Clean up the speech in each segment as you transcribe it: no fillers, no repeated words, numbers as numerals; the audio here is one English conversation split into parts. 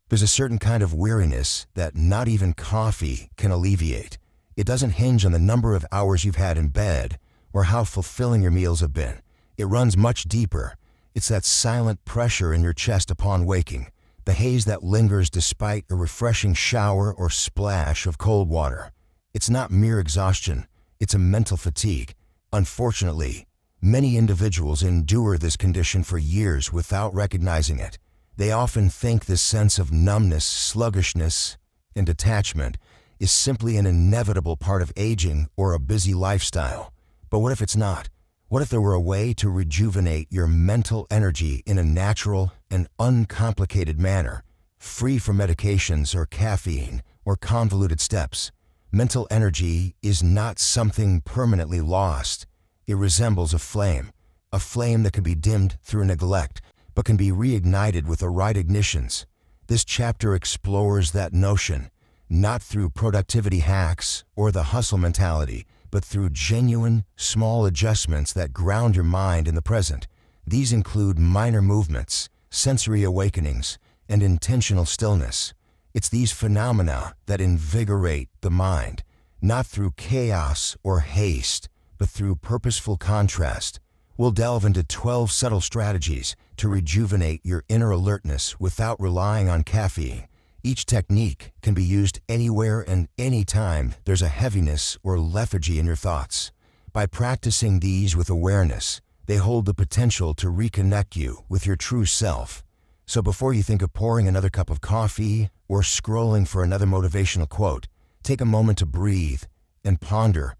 There's a certain kind of weariness that not even coffee can alleviate. It doesn't hinge on the number of hours you've had in bed or how fulfilling your meals have been. It runs much deeper. It's that silent pressure in your chest upon waking, the haze that lingers despite a refreshing shower or splash of cold water. It's not mere exhaustion, it's a mental fatigue. Unfortunately, many individuals endure this condition for years without recognizing it. They often think this sense of numbness, sluggishness, and detachment is simply an inevitable part of aging or a busy lifestyle. But what if it's not? What if there were a way to rejuvenate your mental energy in a natural and uncomplicated manner, free from medications or caffeine or convoluted steps? Mental energy is not something permanently lost. It resembles a flame that can be dimmed through neglect, but can be reignited with the right ignitions. This chapter explores that notion, not through productivity hacks or the hustle mentality, but through genuine, small adjustments that ground your mind in the present. These include minor movements, sensory awakenings, and intentional stillness. It's these phenomena that invigorate the mind, not through chaos or haste, but through purposeful contrast. We'll delve into 12 subtle strategies to rejuvenate your inner alertness without relying on caffeine. Each technique can be used anywhere and anytime there's a heaviness or lethargy in your thoughts. By practicing these with awareness, they hold the potential to reconnect you with your true self. So before you think of pouring another cup of coffee or scrolling for another motivational quote, take a moment to breathe and ponder.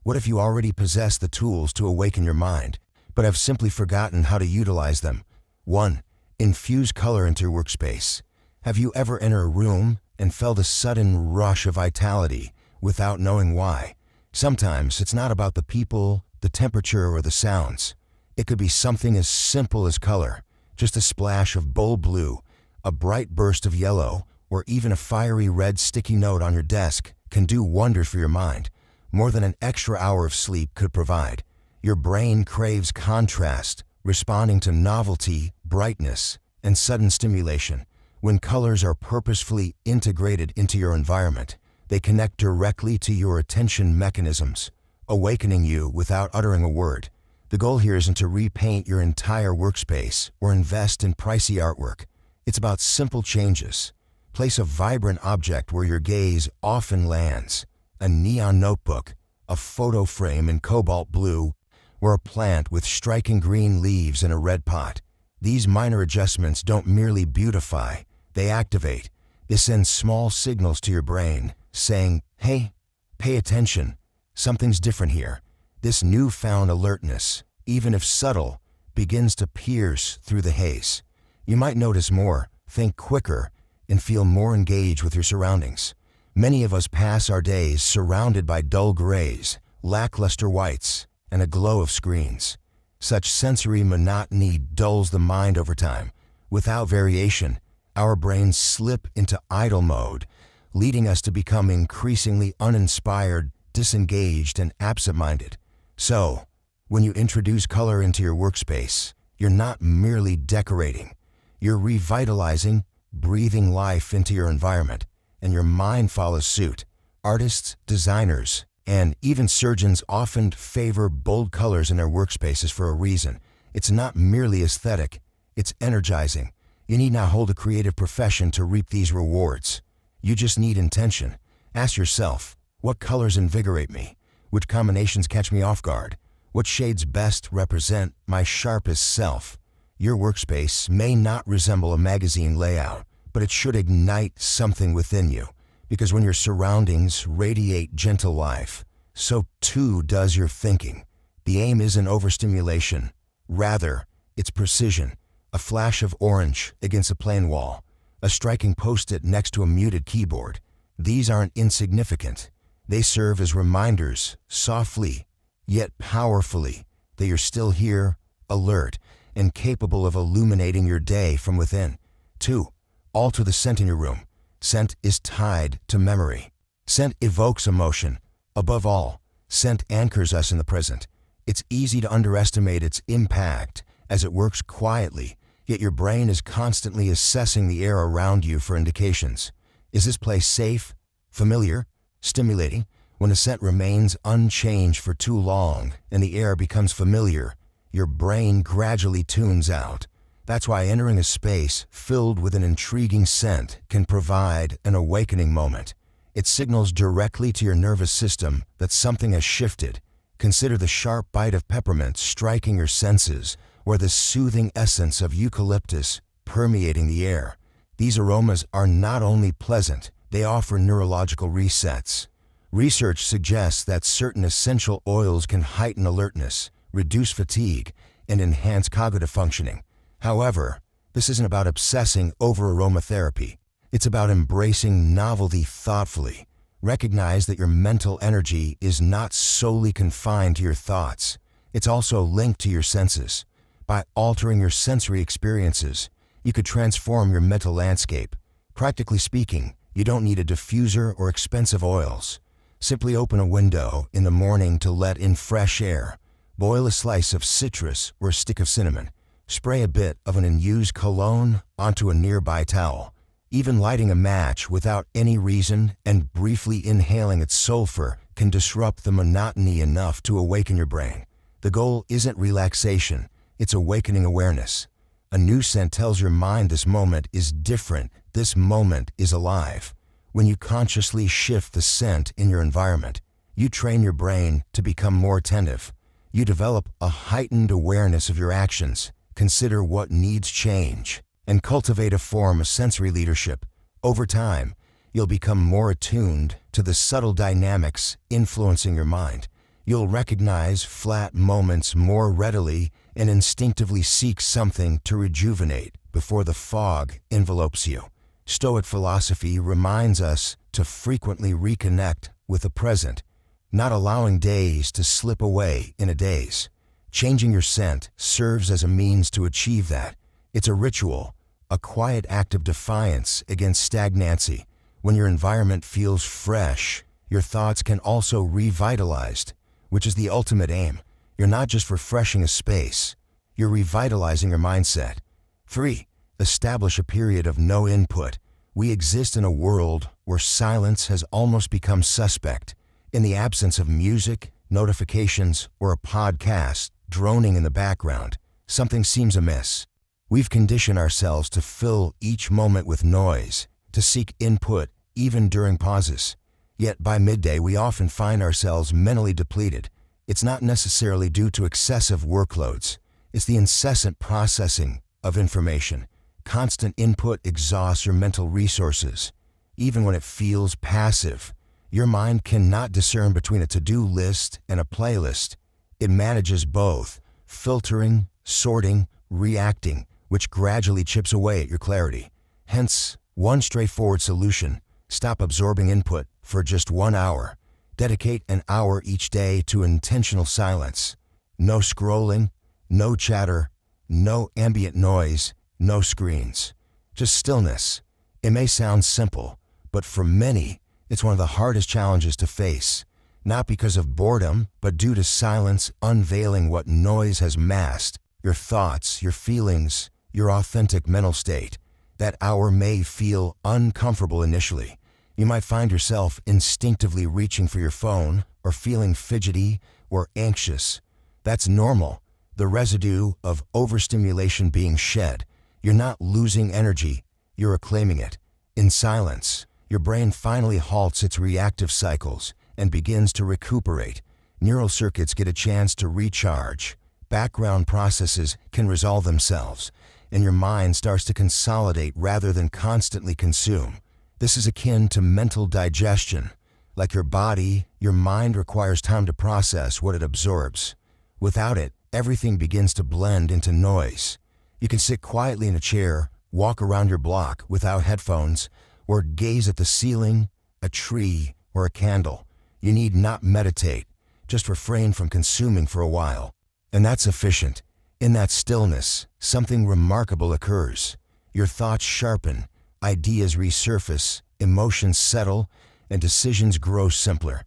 What if you already possess the tools to awaken your mind, but have simply forgotten how to utilize them? 1. Infuse color into your workspace. Have you ever entered a room and felt a sudden rush of vitality without knowing why? Sometimes it's not about the people, the temperature, or the sounds. It could be something as simple as color, just a splash of bold blue, a bright burst of yellow, or even a fiery red sticky note on your desk can do wonders for your mind, more than an extra hour of sleep could provide. Your brain craves contrast, responding to novelty, brightness, and sudden stimulation. When colors are purposefully integrated into your environment, they connect directly to your attention mechanisms, awakening you without uttering a word. The goal here isn't to repaint your entire workspace or invest in pricey artwork. It's about simple changes. Place a vibrant object where your gaze often lands, a neon notebook, a photo frame in cobalt blue, or a plant with striking green leaves in a red pot. These minor adjustments don't merely beautify, they activate. They send small signals to your brain, saying, "Hey, pay attention. Something's different here." This newfound alertness, even if subtle, begins to pierce through the haze. You might notice more, think quicker, and feel more engaged with your surroundings. Many of us pass our days surrounded by dull grays, lackluster whites, and a glow of screens. Such sensory monotony dulls the mind over time. Without variation, our brains slip into idle mode, leading us to become increasingly uninspired, disengaged, and absent-minded. So, when you introduce color into your workspace, you're not merely decorating. You're revitalizing, breathing life into your environment, and your mind follows suit. Artists, designers, and even surgeons often favor bold colors in their workspaces for a reason. It's not merely aesthetic, it's energizing. You need not hold a creative profession to reap these rewards. You just need intention. Ask yourself, what colors invigorate me? Which combinations catch me off guard? What shades best represent my sharpest self? Your workspace may not resemble a magazine layout, but it should ignite something within you. Because when your surroundings radiate gentle life, so too does your thinking. The aim isn't overstimulation. Rather, it's precision. A flash of orange against a plain wall, a striking post-it next to a muted keyboard. These aren't insignificant. They serve as reminders, softly, yet powerfully, that you're still here, alert, and capable of illuminating your day from within. 2. Alter the scent in your room. Scent is tied to memory. Scent evokes emotion. Above all, scent anchors us in the present. It's easy to underestimate its impact as it works quietly, Yet your brain is constantly assessing the air around you for indications. Is this place safe, familiar, stimulating? When a scent remains unchanged for too long and the air becomes familiar, your brain gradually tunes out. That's why entering a space filled with an intriguing scent can provide an awakening moment. It signals directly to your nervous system that something has shifted. Consider the sharp bite of peppermint striking your senses, or the soothing essence of eucalyptus permeating the air. These aromas are not only pleasant, they offer neurological resets. Research suggests that certain essential oils can heighten alertness, reduce fatigue, and enhance cognitive functioning. However, this isn't about obsessing over aromatherapy. It's about embracing novelty thoughtfully. Recognize that your mental energy is not solely confined to your thoughts. It's also linked to your senses. By altering your sensory experiences, you could transform your mental landscape. Practically speaking, you don't need a diffuser or expensive oils. Simply open a window in the morning to let in fresh air. Boil a slice of citrus or a stick of cinnamon. Spray a bit of an infused cologne onto a nearby towel. Even lighting a match without any reason and briefly inhaling its sulfur can disrupt the monotony enough to awaken your brain. The goal isn't relaxation, it's awakening awareness. A new scent tells your mind this moment is different, this moment is alive. When you consciously shift the scent in your environment, you train your brain to become more attentive. You develop a heightened awareness of your actions, consider what needs change, and cultivate a form of sensory leadership. Over time, you'll become more attuned to the subtle dynamics influencing your mind. You'll recognize flat moments more readily and instinctively seek something to rejuvenate before the fog envelopes you. Stoic philosophy reminds us to frequently reconnect with the present, not allowing days to slip away in a daze. Changing your scent serves as a means to achieve that. It's a ritual, a quiet act of defiance against stagnancy. When your environment feels fresh, your thoughts can also revitalized, which is the ultimate aim. You're not just refreshing a space, you're revitalizing your mindset. 3. Establish a period of no input. We exist in a world where silence has almost become suspect. In the absence of music, notifications, or a podcast droning in the background, something seems amiss. We've conditioned ourselves to fill each moment with noise, to seek input even during pauses. Yet by midday, we often find ourselves mentally depleted. It's not necessarily due to excessive workloads. It's the incessant processing of information. Constant input exhausts your mental resources. Even when it feels passive, your mind cannot discern between a to-do list and a playlist. It manages both, filtering, sorting, reacting, which gradually chips away at your clarity. Hence, one straightforward solution: stop absorbing input for just 1 hour. Dedicate an hour each day to intentional silence. No scrolling, no chatter, no ambient noise, no screens. Just stillness. It may sound simple, but for many, it's one of the hardest challenges to face. Not because of boredom, but due to silence unveiling what noise has masked: your thoughts, your feelings, your authentic mental state. That hour may feel uncomfortable initially. You might find yourself instinctively reaching for your phone or feeling fidgety or anxious. That's normal. The residue of overstimulation being shed. You're not losing energy, you're reclaiming it. In silence, your brain finally halts its reactive cycles and begins to recuperate. Neural circuits get a chance to recharge. Background processes can resolve themselves, and your mind starts to consolidate rather than constantly consume. This is akin to mental digestion. Like your body, your mind requires time to process what it absorbs. Without it, everything begins to blend into noise. You can sit quietly in a chair, walk around your block without headphones, or gaze at the ceiling, a tree, or a candle. You need not meditate, just refrain from consuming for a while. And that's sufficient. In that stillness, something remarkable occurs. Your thoughts sharpen, ideas resurface, emotions settle, and decisions grow simpler.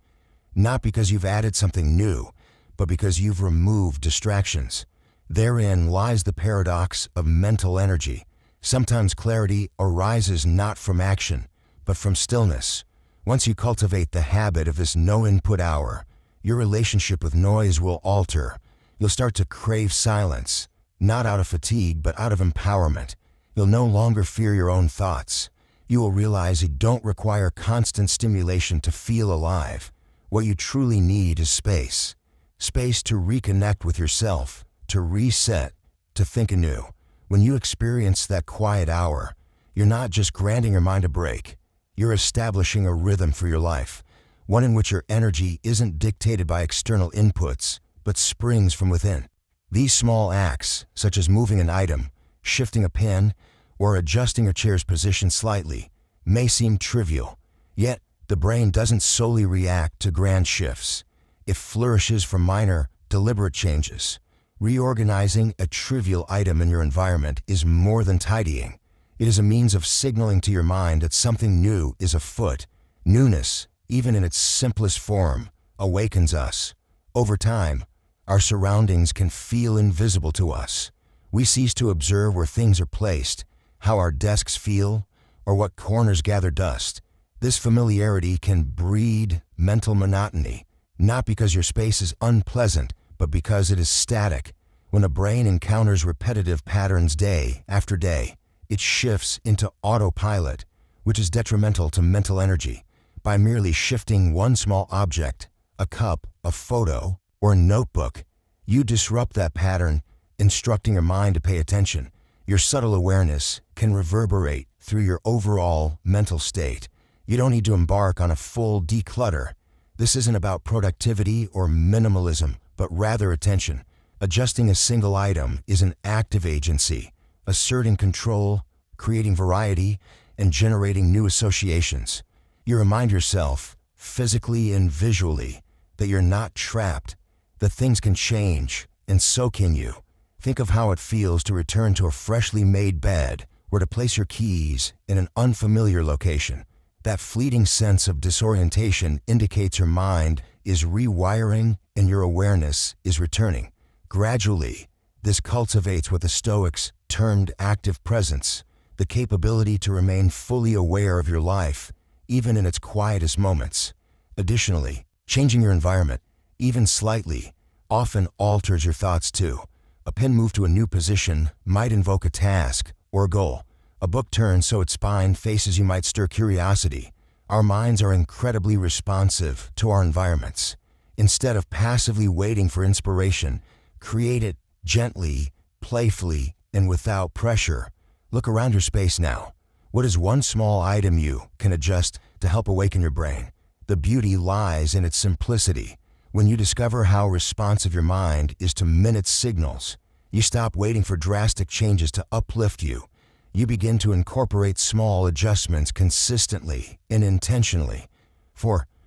Not because you've added something new, but because you've removed distractions. Therein lies the paradox of mental energy. Sometimes clarity arises not from action, but from stillness. Once you cultivate the habit of this no-input hour, your relationship with noise will alter. You'll start to crave silence, not out of fatigue, but out of empowerment. You'll no longer fear your own thoughts. You will realize you don't require constant stimulation to feel alive. What you truly need is space. Space to reconnect with yourself, to reset, to think anew. When you experience that quiet hour, you're not just granting your mind a break. You're establishing a rhythm for your life, one in which your energy isn't dictated by external inputs, but springs from within. These small acts, such as moving an item, shifting a pen, or adjusting your chair's position slightly, may seem trivial, yet the brain doesn't solely react to grand shifts. It flourishes from minor, deliberate changes. Reorganizing a trivial item in your environment is more than tidying. It is a means of signaling to your mind that something new is afoot. Newness, even in its simplest form, awakens us. Over time, our surroundings can feel invisible to us. We cease to observe where things are placed, how our desks feel, or what corners gather dust. This familiarity can breed mental monotony, not because your space is unpleasant, but because it is static. When a brain encounters repetitive patterns day after day, it shifts into autopilot, which is detrimental to mental energy. By merely shifting one small object, a cup, a photo, or a notebook, you disrupt that pattern, instructing your mind to pay attention. Your subtle awareness can reverberate through your overall mental state. You don't need to embark on a full declutter. This isn't about productivity or minimalism, but rather attention. Adjusting a single item is an act of agency, asserting control, creating variety, and generating new associations. You remind yourself, physically and visually, that you're not trapped, that things can change, and so can you. Think of how it feels to return to a freshly made bed or to place your keys in an unfamiliar location. That fleeting sense of disorientation indicates your mind is rewiring and your awareness is returning. Gradually, this cultivates what the Stoics termed active presence, the capability to remain fully aware of your life, even in its quietest moments. Additionally, changing your environment, even slightly, often alters your thoughts too. A pen moved to a new position might invoke a task or a goal. A book turned so its spine faces you might stir curiosity. Our minds are incredibly responsive to our environments. Instead of passively waiting for inspiration, create it gently, playfully, and without pressure. Look around your space now. What is one small item you can adjust to help awaken your brain? The beauty lies in its simplicity. When you discover how responsive your mind is to minute signals, you stop waiting for drastic changes to uplift you. You begin to incorporate small adjustments consistently and intentionally.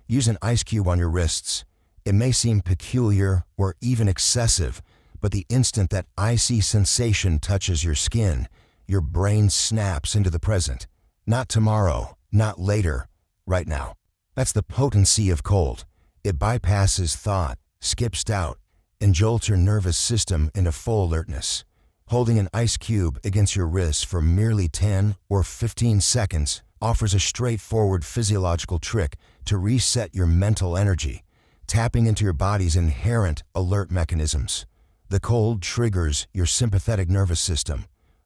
Use an ice cube on your wrists. It may seem peculiar or even excessive, but the instant that icy sensation touches your skin, your brain snaps into the present. Not tomorrow, not later, right now. That's the potency of cold. It bypasses thought, skips doubt, and jolts your nervous system into full alertness. Holding an ice cube against your wrist for merely 10 or 15 seconds offers a straightforward physiological trick to reset your mental energy, tapping into your body's inherent alert mechanisms. The cold triggers your sympathetic nervous system,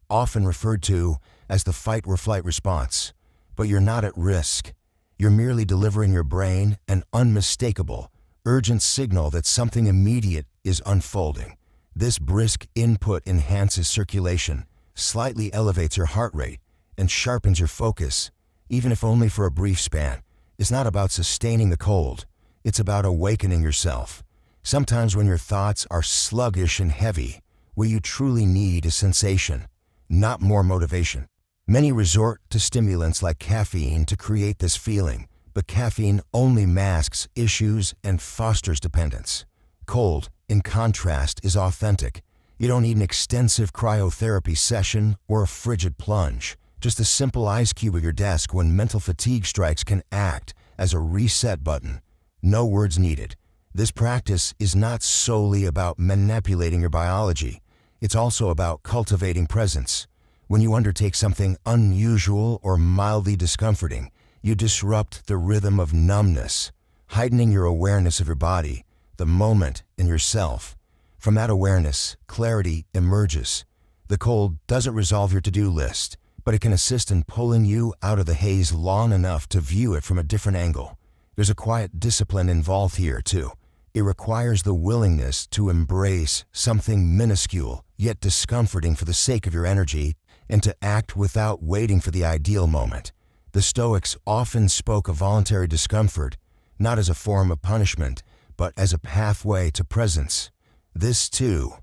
often referred to as the fight or flight response. But you're not at risk. You're merely delivering your brain an unmistakable, urgent signal that something immediate is unfolding. This brisk input enhances circulation, slightly elevates your heart rate, and sharpens your focus, even if only for a brief span. It's not about sustaining the cold. It's about awakening yourself. Sometimes when your thoughts are sluggish and heavy, what you truly need is sensation, not more motivation. Many resort to stimulants like caffeine to create this feeling, but caffeine only masks issues and fosters dependence. Cold, in contrast, is authentic. You don't need an extensive cryotherapy session or a frigid plunge. Just a simple ice cube at your desk when mental fatigue strikes can act as a reset button. No words needed. This practice is not solely about manipulating your biology. It's also about cultivating presence. When you undertake something unusual or mildly discomforting, you disrupt the rhythm of numbness, heightening your awareness of your body, the moment, and yourself. From that awareness, clarity emerges. The cold doesn't resolve your to-do list, but it can assist in pulling you out of the haze long enough to view it from a different angle. There's a quiet discipline involved here, too. It requires the willingness to embrace something minuscule yet discomforting for the sake of your energy and to act without waiting for the ideal moment. The Stoics often spoke of voluntary discomfort, not as a form of punishment, but as a pathway to presence. This, too,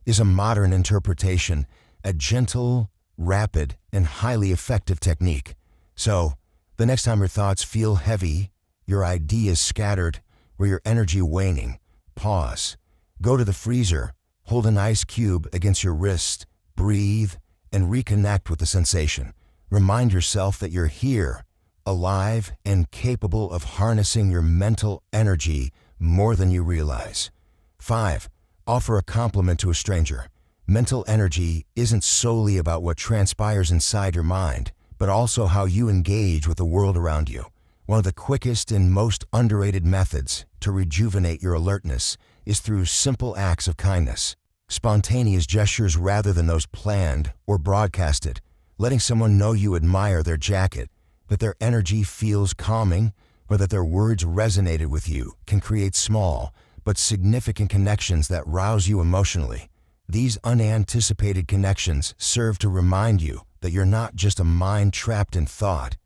is a modern interpretation, a gentle, rapid, and highly effective technique. So, the next time your thoughts feel heavy, your ideas scattered, or your energy waning, pause. Go to the freezer, hold an ice cube against your wrist, breathe, and reconnect with the sensation. Remind yourself that you're here, alive, and capable of harnessing your mental energy more than you realize. 5. Offer a compliment to a stranger. Mental energy isn't solely about what transpires inside your mind, but also how you engage with the world around you. One of the quickest and most underrated methods to rejuvenate your alertness is through simple acts of kindness. Spontaneous gestures rather than those planned or broadcasted. Letting someone know you admire their jacket, that their energy feels calming, or that their words resonated with you can create small but significant connections that rouse you emotionally. These unanticipated connections serve to remind you that you're not just a mind trapped in thought.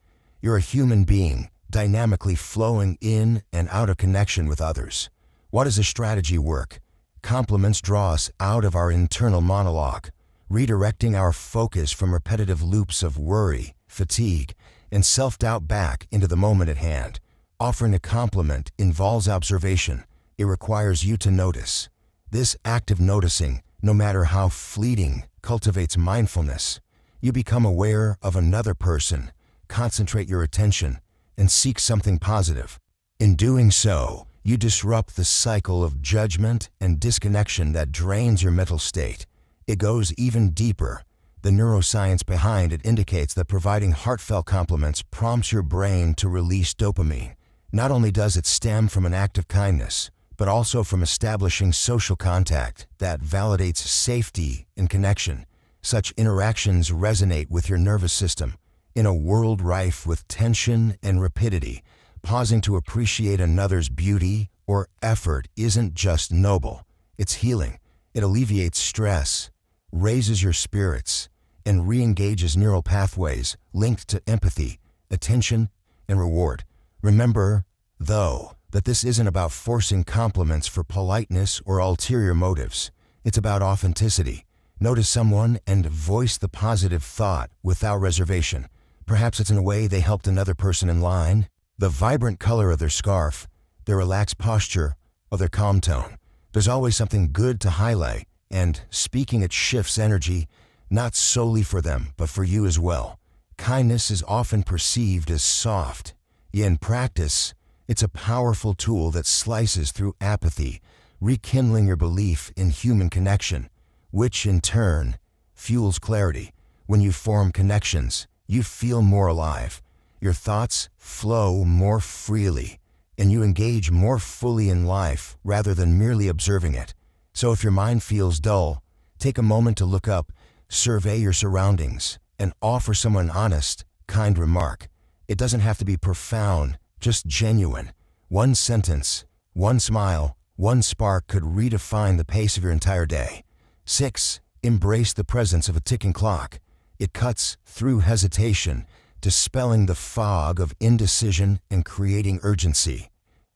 You're a human being, dynamically flowing in and out of connection with others. Why does this strategy work? Compliments draw us out of our internal monologue, redirecting our focus from repetitive loops of worry, fatigue, and self-doubt back into the moment at hand. Offering a compliment involves observation. It requires you to notice. This act of noticing, no matter how fleeting, cultivates mindfulness. You become aware of another person, concentrate your attention, and seek something positive. In doing so, you disrupt the cycle of judgment and disconnection that drains your mental state. It goes even deeper. The neuroscience behind it indicates that providing heartfelt compliments prompts your brain to release dopamine. Not only does it stem from an act of kindness, but also from establishing social contact that validates safety and connection. Such interactions resonate with your nervous system. In a world rife with tension and rapidity, pausing to appreciate another's beauty or effort isn't just noble, it's healing. It alleviates stress, raises your spirits, and re-engages neural pathways linked to empathy, attention, and reward. Remember, though, that this isn't about forcing compliments for politeness or ulterior motives. It's about authenticity. Notice someone and voice the positive thought without reservation. Perhaps it's in a way they helped another person in line, the vibrant color of their scarf, their relaxed posture, or their calm tone. There's always something good to highlight, and speaking it shifts energy, not solely for them, but for you as well. Kindness is often perceived as soft, yet in practice, it's a powerful tool that slices through apathy, rekindling your belief in human connection, which in turn fuels clarity. When you form connections, you feel more alive. Your thoughts flow more freely, and you engage more fully in life rather than merely observing it. So if your mind feels dull, take a moment to look up, survey your surroundings, and offer someone an honest, kind remark. It doesn't have to be profound, just genuine. One sentence, one smile, one spark could redefine the pace of your entire day. 6. Embrace the presence of a ticking clock. It cuts through hesitation, dispelling the fog of indecision and creating urgency.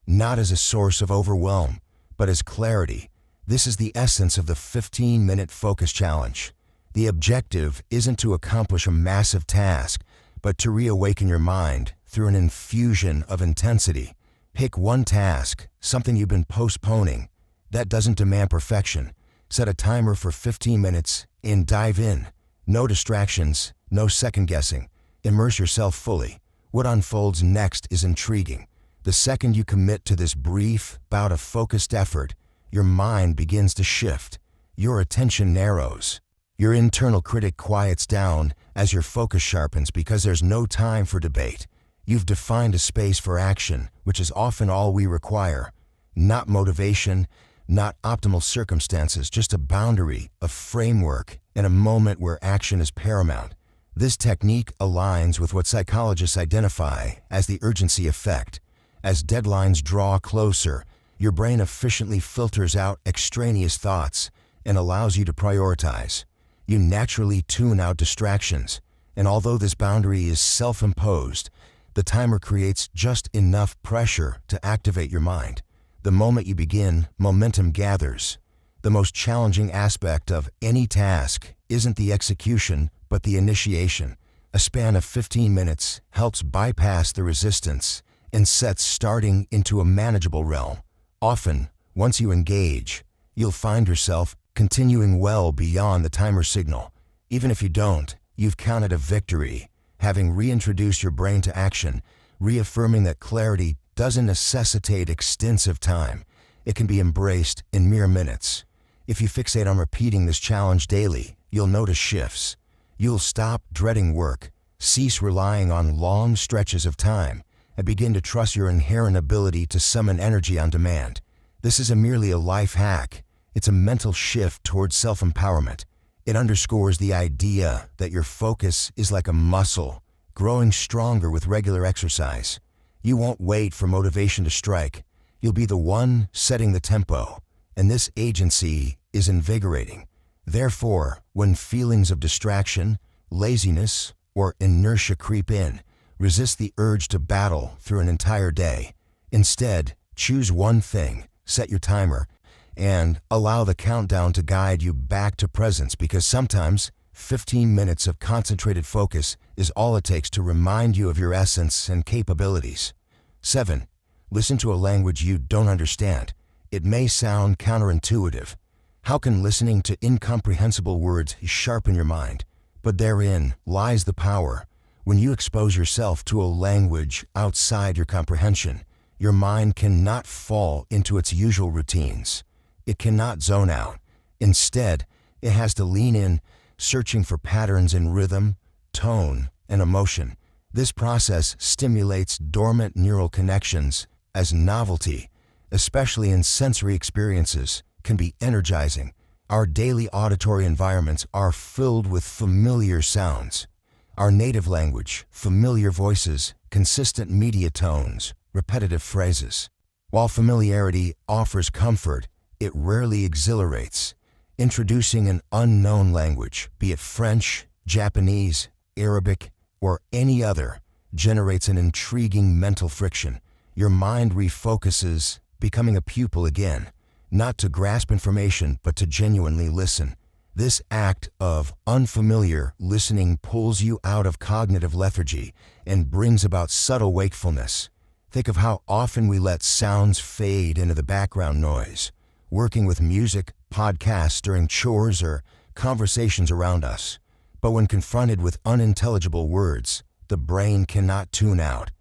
Not as a source of overwhelm, but as clarity. This is the essence of the 15-minute focus challenge. The objective isn't to accomplish a massive task, but to reawaken your mind through an infusion of intensity. Pick one task, something you've been postponing, that doesn't demand perfection. Set a timer for 15 minutes and dive in. No distractions, no second guessing. Immerse yourself fully. What unfolds next is intriguing. The second you commit to this brief bout of focused effort, your mind begins to shift. your attention narrows. Your internal critic quiets down as your focus sharpens because there's no time for debate. You've defined a space for action, which is often all we require. Not motivation, not optimal circumstances, just a boundary, a framework, and a moment where action is paramount. This technique aligns with what psychologists identify as the urgency effect. As deadlines draw closer, your brain efficiently filters out extraneous thoughts and allows you to prioritize. You naturally tune out distractions, and although this boundary is self-imposed, the timer creates just enough pressure to activate your mind. The moment you begin, momentum gathers. The most challenging aspect of any task isn't the execution, but the initiation. A span of 15 minutes helps bypass the resistance and sets starting into a manageable realm. Often, once you engage, you'll find yourself continuing well beyond the timer signal. Even if you don't, you've counted a victory, having reintroduced your brain to action, reaffirming that clarity doesn't necessitate extensive time. It can be embraced in mere minutes. If you fixate on repeating this challenge daily, you'll notice shifts. You'll stop dreading work, cease relying on long stretches of time, and begin to trust your inherent ability to summon energy on demand. This isn't merely a life hack. It's a mental shift towards self-empowerment. It underscores the idea that your focus is like a muscle, growing stronger with regular exercise. You won't wait for motivation to strike. You'll be the one setting the tempo, and this agency is invigorating. Therefore, when feelings of distraction, laziness, or inertia creep in, resist the urge to battle through an entire day. Instead, choose one thing, set your timer, and allow the countdown to guide you back to presence, because sometimes 15 minutes of concentrated focus is all it takes to remind you of your essence and capabilities. 7. Listen to a language you don't understand. It may sound counterintuitive. How can listening to incomprehensible words sharpen your mind? But therein lies the power. When you expose yourself to a language outside your comprehension, your mind cannot fall into its usual routines. It cannot zone out. Instead, it has to lean in, searching for patterns in rhythm, tone, and emotion. This process stimulates dormant neural connections, as novelty, especially in sensory experiences, can be energizing. Our daily auditory environments are filled with familiar sounds. Our native language, familiar voices, consistent media tones, repetitive phrases. While familiarity offers comfort, it rarely exhilarates. Introducing an unknown language, be it French, Japanese, Arabic, or any other, generates an intriguing mental friction. Your mind refocuses, becoming a pupil again, not to grasp information, but to genuinely listen. This act of unfamiliar listening pulls you out of cognitive lethargy and brings about subtle wakefulness. Think of how often we let sounds fade into the background noise, working with music, podcasts during chores, or conversations around us. But when confronted with unintelligible words, the brain cannot tune out.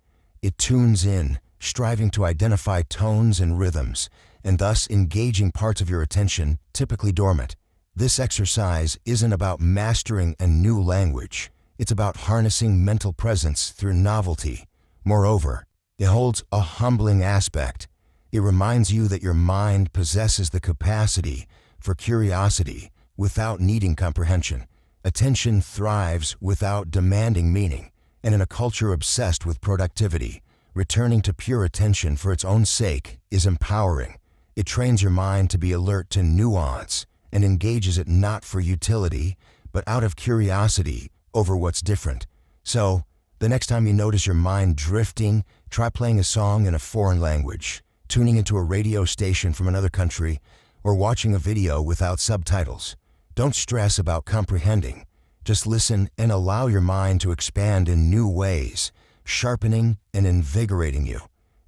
It tunes in, striving to identify tones and rhythms, and thus engaging parts of your attention typically dormant. This exercise isn't about mastering a new language. It's about harnessing mental presence through novelty. Moreover, it holds a humbling aspect. It reminds you that your mind possesses the capacity for curiosity without needing comprehension. Attention thrives without demanding meaning, and in a culture obsessed with productivity, returning to pure attention for its own sake is empowering. It trains your mind to be alert to nuance and engages it not for utility, but out of curiosity over what's different. So, the next time you notice your mind drifting, try playing a song in a foreign language, tuning into a radio station from another country, or watching a video without subtitles. Don't stress about comprehending. Just listen and allow your mind to expand in new ways, sharpening and invigorating you.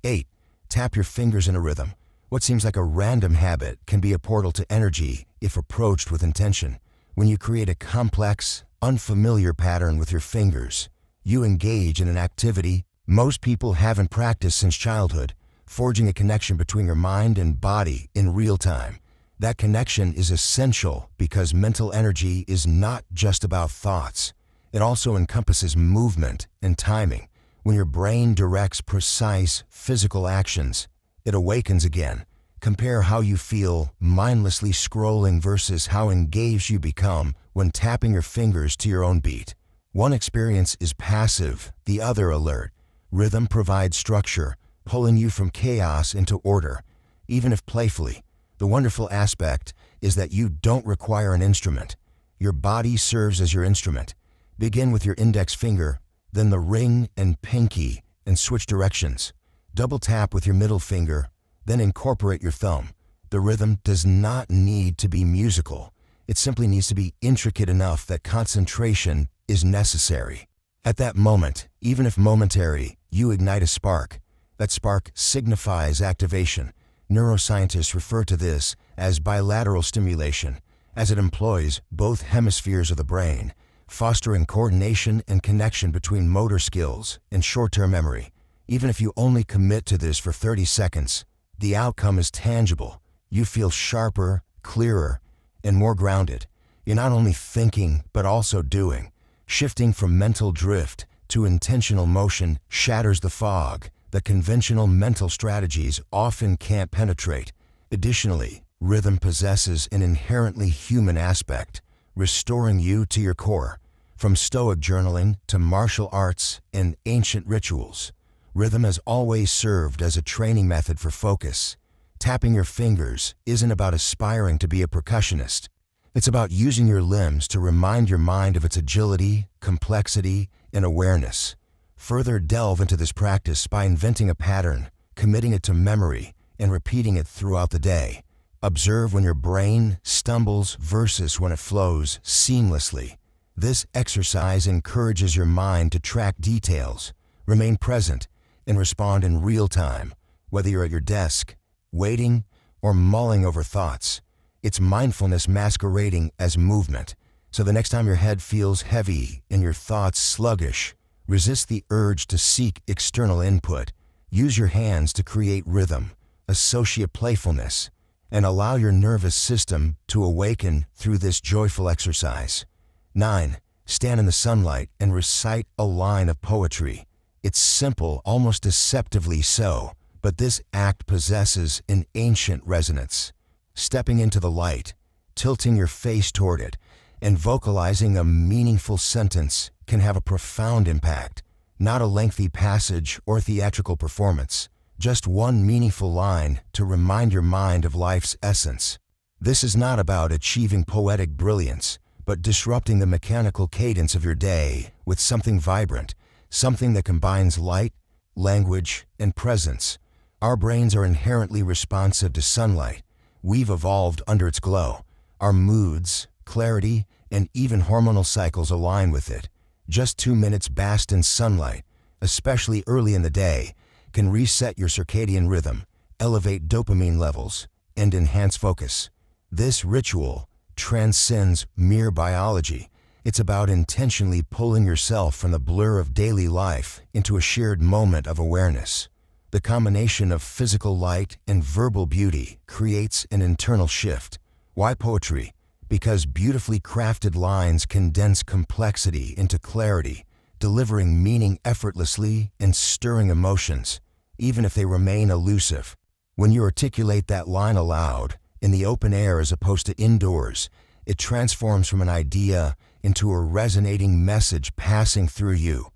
8. Tap your fingers in a rhythm. What seems like a random habit can be a portal to energy if approached with intention. When you create a complex, unfamiliar pattern with your fingers, you engage in an activity most people haven't practiced since childhood, forging a connection between your mind and body in real time. That connection is essential because mental energy is not just about thoughts. It also encompasses movement and timing. When your brain directs precise physical actions, it awakens again. Compare how you feel mindlessly scrolling versus how engaged you become when tapping your fingers to your own beat. One experience is passive, the other alert. Rhythm provides structure, pulling you from chaos into order, even if playfully. The wonderful aspect is that you don't require an instrument. Your body serves as your instrument. Begin with your index finger, then the ring and pinky, and switch directions. Double tap with your middle finger, then incorporate your thumb. The rhythm does not need to be musical. It simply needs to be intricate enough that concentration is necessary. At that moment, even if momentary, you ignite a spark. That spark signifies activation. Neuroscientists refer to this as bilateral stimulation, as it employs both hemispheres of the brain, fostering coordination and connection between motor skills and short-term memory. Even if you only commit to this for 30 seconds, the outcome is tangible. You feel sharper, clearer, and more grounded. You're not only thinking, but also doing. Shifting from mental drift to intentional motion shatters the fog that conventional mental strategies often can't penetrate. Additionally, rhythm possesses an inherently human aspect, restoring you to your core. From Stoic journaling to martial arts and ancient rituals, rhythm has always served as a training method for focus. Tapping your fingers isn't about aspiring to be a percussionist. It's about using your limbs to remind your mind of its agility, complexity, and awareness. Further delve into this practice by inventing a pattern, committing it to memory, and repeating it throughout the day. Observe when your brain stumbles versus when it flows seamlessly. This exercise encourages your mind to track details, remain present, and respond in real time, whether you're at your desk, waiting, or mulling over thoughts. It's mindfulness masquerading as movement. So the next time your head feels heavy and your thoughts sluggish, resist the urge to seek external input. Use your hands to create rhythm, associate playfulness, and allow your nervous system to awaken through this joyful exercise. 9. Stand in the sunlight and recite a line of poetry. It's simple, almost deceptively so, but this act possesses an ancient resonance. Stepping into the light, tilting your face toward it, and vocalizing a meaningful sentence can have a profound impact. Not a lengthy passage or theatrical performance, just one meaningful line to remind your mind of life's essence. This is not about achieving poetic brilliance, but disrupting the mechanical cadence of your day with something vibrant, something that combines light, language, and presence. Our brains are inherently responsive to sunlight. We've evolved under its glow. Our moods, clarity, and even hormonal cycles align with it. Just 2 minutes basked in sunlight, especially early in the day, can reset your circadian rhythm, elevate dopamine levels, and enhance focus. This ritual transcends mere biology. It's about intentionally pulling yourself from the blur of daily life into a shared moment of awareness. The combination of physical light and verbal beauty creates an internal shift. Why poetry? Because beautifully crafted lines condense complexity into clarity, delivering meaning effortlessly and stirring emotions, even if they remain elusive. When you articulate that line aloud, in the open air as opposed to indoors, it transforms from an idea into a resonating message passing through you,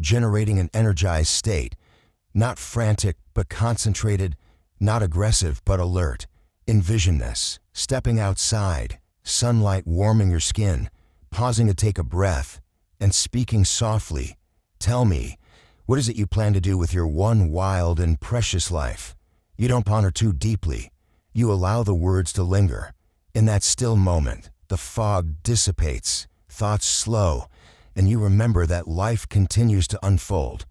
generating an energized state, not frantic but concentrated, not aggressive but alert. Envision this, stepping outside, sunlight warming your skin, pausing to take a breath, and speaking softly. Tell me, what is it you plan to do with your one wild and precious life? You don't ponder too deeply. You allow the words to linger. In that still moment, the fog dissipates, thoughts slow, and you remember that life continues to unfold,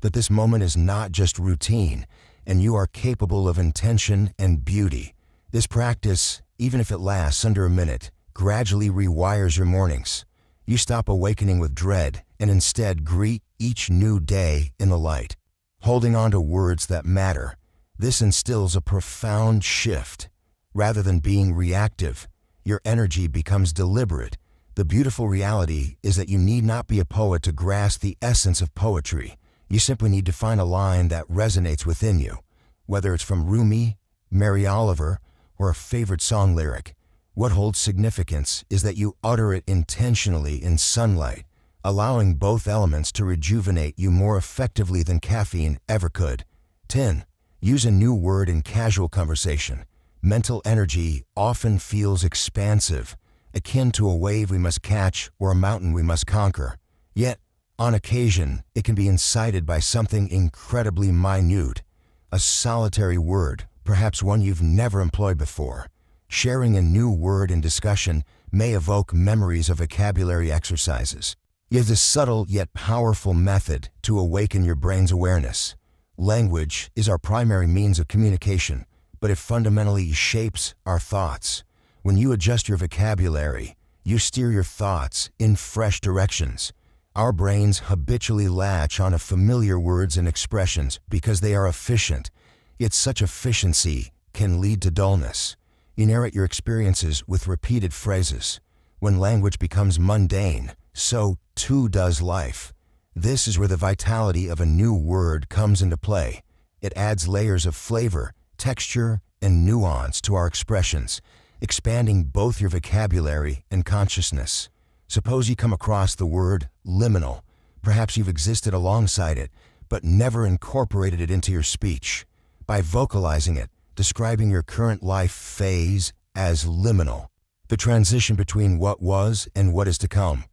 that this moment is not just routine, and you are capable of intention and beauty. This practice, even if it lasts under a minute, gradually rewires your mornings. You stop awakening with dread and instead greet each new day in the light, holding on to words that matter. This instills a profound shift. Rather than being reactive, your energy becomes deliberate. The beautiful reality is that you need not be a poet to grasp the essence of poetry. You simply need to find a line that resonates within you, whether it's from Rumi, Mary Oliver, or a favorite song lyric. What holds significance is that you utter it intentionally in sunlight, allowing both elements to rejuvenate you more effectively than caffeine ever could. 10. Use a new word in casual conversation. Mental energy often feels expansive, akin to a wave we must catch or a mountain we must conquer. Yet, on occasion, it can be incited by something incredibly minute, a solitary word, perhaps one you've never employed before. Sharing a new word in discussion may evoke memories of vocabulary exercises. You have this subtle yet powerful method to awaken your brain's awareness. Language is our primary means of communication, but it fundamentally shapes our thoughts. When you adjust your vocabulary, you steer your thoughts in fresh directions. Our brains habitually latch onto familiar words and expressions because they are efficient. Yet such efficiency can lead to dullness. You narrate your experiences with repeated phrases. When language becomes mundane, so too does life. This is where the vitality of a new word comes into play. It adds layers of flavor, texture, and nuance to our expressions, expanding both your vocabulary and consciousness. Suppose you come across the word liminal. Perhaps you've existed alongside it, but never incorporated it into your speech. By vocalizing it, describing your current life phase as liminal, the transition between what was and what is to come,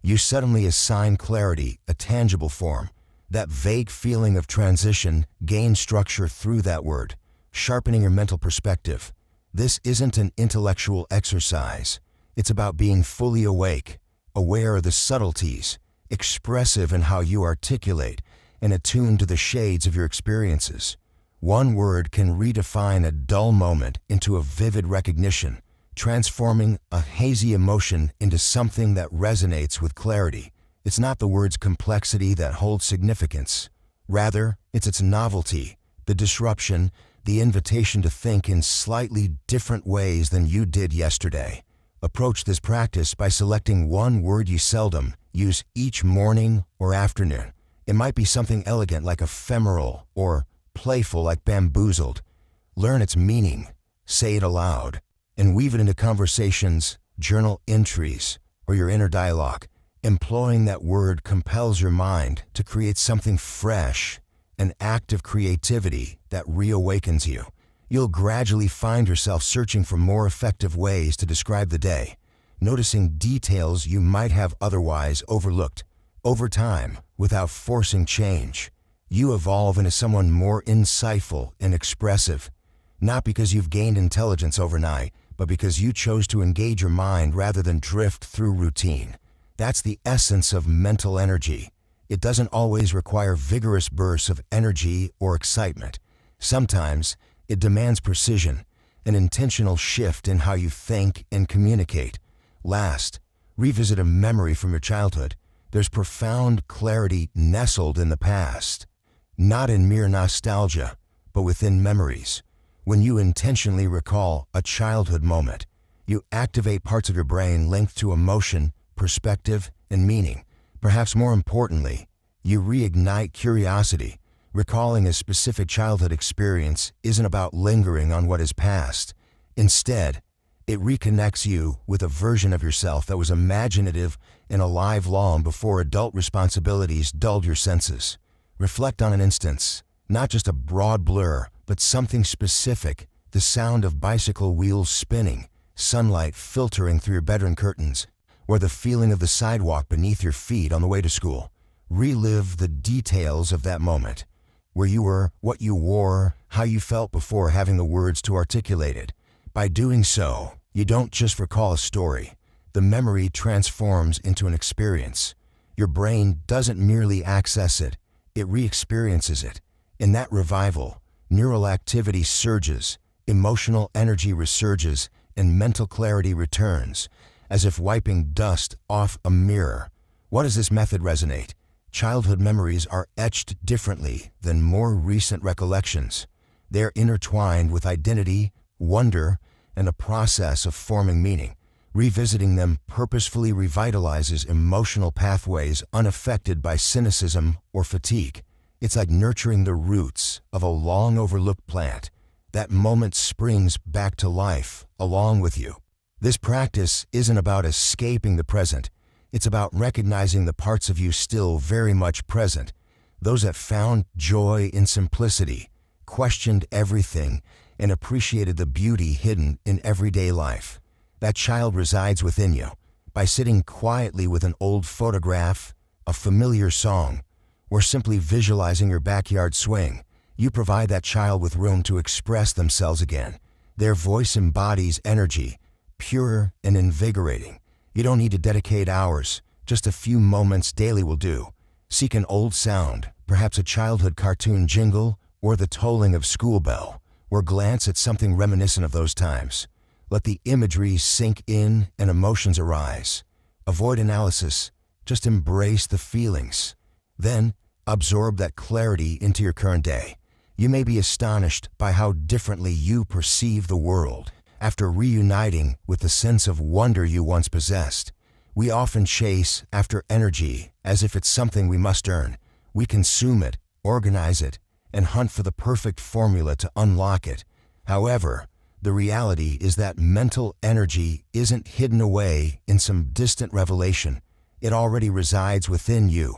you suddenly assign clarity a tangible form. That vague feeling of transition gains structure through that word, sharpening your mental perspective. This isn't an intellectual exercise. It's about being fully awake, aware of the subtleties, expressive in how you articulate, and attuned to the shades of your experiences. One word can redefine a dull moment into a vivid recognition, transforming a hazy emotion into something that resonates with clarity. It's not the word's complexity that holds significance. Rather, it's its novelty, the disruption, the invitation to think in slightly different ways than you did yesterday. Approach this practice by selecting one word you seldom use each morning or afternoon. It might be something elegant like ephemeral or playful like bamboozled. Learn its meaning, say it aloud, and weave it into conversations, journal entries, or your inner dialogue. Employing that word compels your mind to create something fresh, an act of creativity that reawakens you. You'll gradually find yourself searching for more effective ways to describe the day, noticing details you might have otherwise overlooked. Over time, without forcing change, you evolve into someone more insightful and expressive, not because you've gained intelligence overnight, but because you chose to engage your mind rather than drift through routine. That's the essence of mental energy. It doesn't always require vigorous bursts of energy or excitement. Sometimes, it demands precision, an intentional shift in how you think and communicate. Last, revisit a memory from your childhood. There's profound clarity nestled in the past, not in mere nostalgia, but within memories. When you intentionally recall a childhood moment, you activate parts of your brain linked to emotion, perspective, and meaning. Perhaps more importantly, you reignite curiosity. Recalling a specific childhood experience isn't about lingering on what is past. Instead, it reconnects you with a version of yourself that was imaginative and alive long before adult responsibilities dulled your senses. Reflect on an instance, not just a broad blur, but something specific, the sound of bicycle wheels spinning, sunlight filtering through your bedroom curtains, or the feeling of the sidewalk beneath your feet on the way to school. Relive the details of that moment, where you were, what you wore, how you felt before having the words to articulate it. By doing so, you don't just recall a story. The memory transforms into an experience. Your brain doesn't merely access it, it re-experiences it. In that revival, neural activity surges, emotional energy resurges, and mental clarity returns, as if wiping dust off a mirror. What does this method resonate? Childhood memories are etched differently than more recent recollections. They're intertwined with identity, wonder, and a process of forming meaning. Revisiting them purposefully revitalizes emotional pathways unaffected by cynicism or fatigue. It's like nurturing the roots of a long-overlooked plant. That moment springs back to life along with you. This practice isn't about escaping the present. It's about recognizing the parts of you still very much present, those that found joy in simplicity, questioned everything, and appreciated the beauty hidden in everyday life. That child resides within you. By sitting quietly with an old photograph, a familiar song, or simply visualizing your backyard swing, you provide that child with room to express themselves again. Their voice embodies energy, pure and invigorating. You don't need to dedicate hours. Just a few moments daily will do. Seek an old sound, perhaps a childhood cartoon jingle or the tolling of school bell, or glance at something reminiscent of those times. Let the imagery sink in and emotions arise. Avoid analysis. Just embrace the feelings. Then, absorb that clarity into your current day. You may be astonished by how differently you perceive the world after reuniting with the sense of wonder you once possessed. We often chase after energy as if it's something we must earn. We consume it, organize it, and hunt for the perfect formula to unlock it. However, the reality is that mental energy isn't hidden away in some distant revelation. It already resides within you,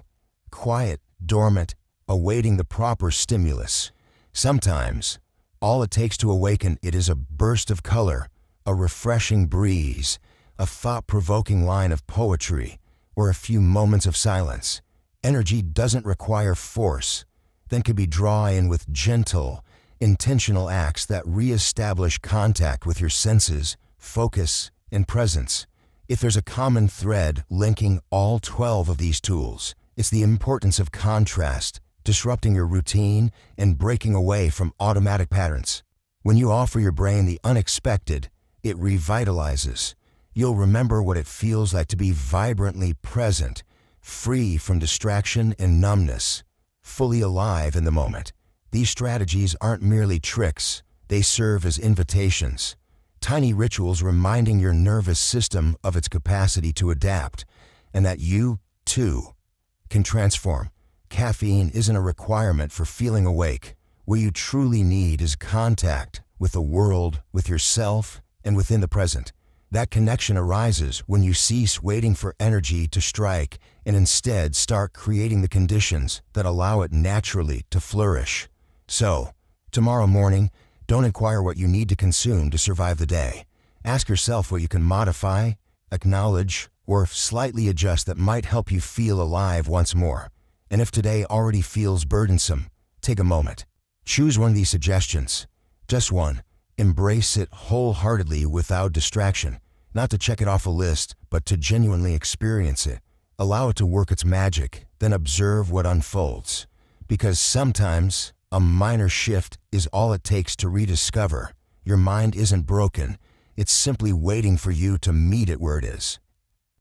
quiet, dormant, awaiting the proper stimulus. Sometimes, all it takes to awaken it is a burst of color, a refreshing breeze, a thought-provoking line of poetry, or a few moments of silence. Energy doesn't require force, then can be drawn in with gentle, intentional acts that re-establish contact with your senses, focus, and presence. If there's a common thread linking all 12 of these tools, it's the importance of contrast, disrupting your routine and breaking away from automatic patterns. When you offer your brain the unexpected, it revitalizes. You'll remember what it feels like to be vibrantly present, free from distraction and numbness, fully alive in the moment. These strategies aren't merely tricks, they serve as invitations. Tiny rituals reminding your nervous system of its capacity to adapt, and that you, too, can transform. Caffeine isn't a requirement for feeling awake. What you truly need is contact with the world, with yourself, and within the present. That connection arises when you cease waiting for energy to strike and instead start creating the conditions that allow it naturally to flourish. So, tomorrow morning, don't inquire what you need to consume to survive the day. Ask yourself what you can modify, acknowledge, or slightly adjust that might help you feel alive once more. And if today already feels burdensome, take a moment. Choose one of these suggestions. Just one. Embrace it wholeheartedly without distraction. Not to check it off a list, but to genuinely experience it. Allow it to work its magic, then observe what unfolds. Because sometimes, a minor shift is all it takes to rediscover. Your mind isn't broken. It's simply waiting for you to meet it where it is.